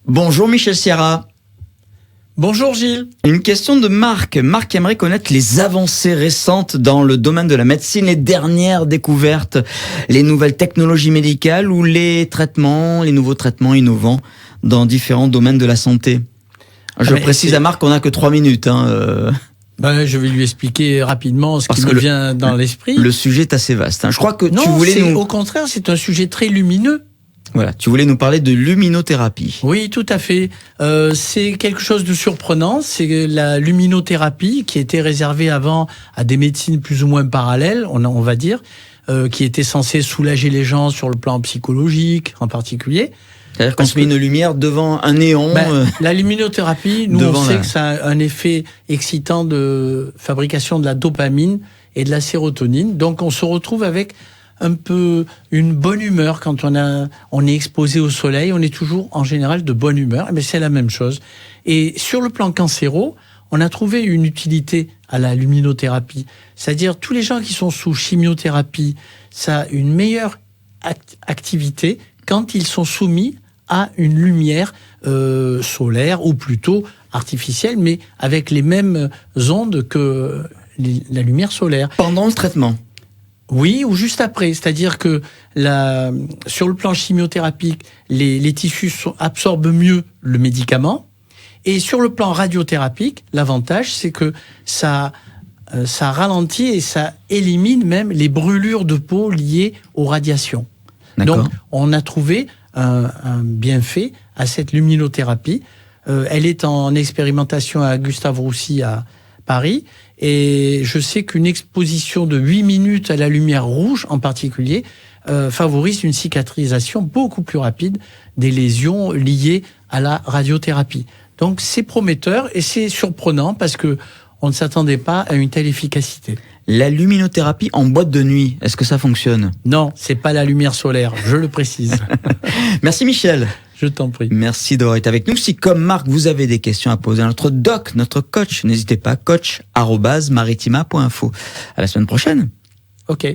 Bonjour Michel Sierra. Bonjour Gilles. Une question de Marc. Marc aimerait connaître les avancées récentes dans le domaine de la médecine, les dernières découvertes, les nouvelles technologies médicales ou les nouveaux traitements innovants dans différents domaines de la santé. Je précise à Marc qu'on n'a que 3 minutes. Je vais lui expliquer rapidement ce qui me vient dans l'esprit. Le sujet est assez vaste. Je crois que au contraire, c'est un sujet très lumineux. Voilà, tu voulais nous parler de luminothérapie. Oui, tout à fait. C'est quelque chose de surprenant. C'est la luminothérapie qui était réservée avant à des médecines plus ou moins parallèles, on va dire, qui était censée soulager les gens sur le plan psychologique en particulier. C'est-à-dire qu'on se met une lumière devant un néon. La luminothérapie, nous on sait que ça a un effet excitant de fabrication de la dopamine et de la sérotonine. Donc on se retrouve avec un peu une bonne humeur quand on est exposé au soleil. On est toujours en général de bonne humeur. Mais c'est la même chose. Et sur le plan cancéro, on a trouvé une utilité à la luminothérapie. C'est-à-dire tous les gens qui sont sous chimiothérapie, ça a une meilleure activité quand ils sont soumis à une lumière solaire ou plutôt artificielle, mais avec les mêmes ondes que la lumière solaire. Pendant le traitement ? Oui, ou juste après. C'est-à-dire que sur le plan chimiothérapique, les tissus absorbent mieux le médicament. Et sur le plan radiothérapique, l'avantage, c'est que ça ralentit et ça élimine même les brûlures de peau liées aux radiations. Donc, on a trouvé un bienfait à cette luminothérapie. Elle est en expérimentation à Gustave Roussy à Paris. Et je sais qu'une exposition de 8 minutes à la lumière rouge, en particulier, favorise une cicatrisation beaucoup plus rapide des lésions liées à la radiothérapie. Donc, c'est prometteur et c'est surprenant parce que on ne s'attendait pas à une telle efficacité. La luminothérapie en boîte de nuit, est-ce que ça fonctionne ? Non, c'est pas la lumière solaire, je le précise. Merci Michel. Je t'en prie. Merci d'avoir été avec nous. Si comme Marc, vous avez des questions à poser à notre doc, notre coach, n'hésitez pas, coach@maritima.info. À la semaine prochaine. Ok.